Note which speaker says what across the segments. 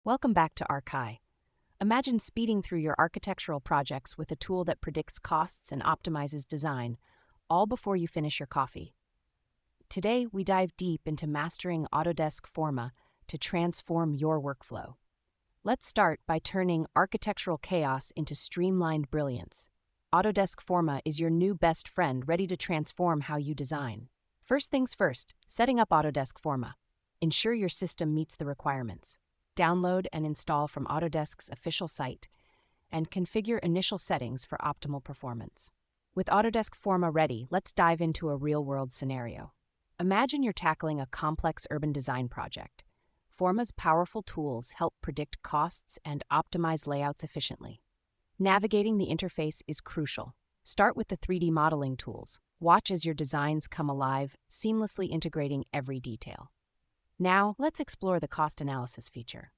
Speaker 1: Welcome back to Archi. Imagine speeding through your architectural projects with a tool that predicts costs and optimizes design, all before you finish your coffee. Today, we dive deep into mastering Autodesk Forma to transform your workflow. Let's start by turning architectural chaos into streamlined brilliance. Autodesk Forma is your new best friend, ready to transform how you design. First things first, setting up Autodesk Forma. Ensure your system meets the requirements. Download and install from Autodesk's official site, and configure initial settings for optimal performance. With Autodesk Forma ready, let's dive into a real-world scenario. Imagine you're tackling a complex urban design project. Forma's powerful tools help predict costs and optimize layouts efficiently. Navigating the interface is crucial. Start with the 3D modeling tools. Watch as your designs come alive, seamlessly integrating every detail. Now, let's explore the cost analysis feature.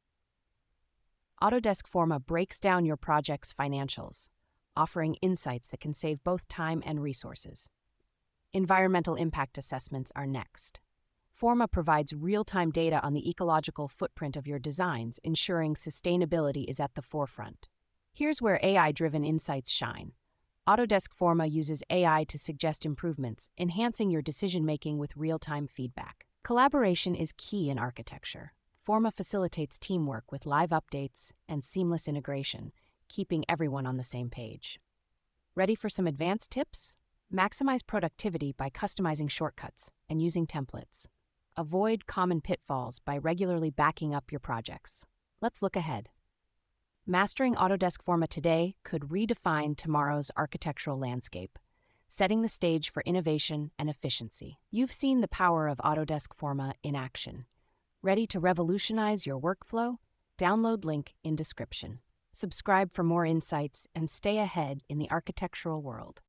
Speaker 1: Autodesk Forma breaks down your project's financials, offering insights that can save both time and resources. Environmental impact assessments are next. Forma provides real-time data on the ecological footprint of your designs, ensuring sustainability is at the forefront. Here's where AI-driven insights shine. Autodesk Forma uses AI to suggest improvements, enhancing your decision-making with real-time feedback. Collaboration is key in architecture. Forma facilitates teamwork with live updates and seamless integration, keeping everyone on the same page. Ready for some advanced tips? Maximize productivity by customizing shortcuts and using templates. Avoid common pitfalls by regularly backing up your projects. Let's look ahead. Mastering Autodesk Forma today could redefine tomorrow's architectural landscape, setting the stage for innovation and efficiency. You've seen the power of Autodesk Forma in action. Ready to revolutionize your workflow? Download link in description. Subscribe for more insights and stay ahead in the architectural world.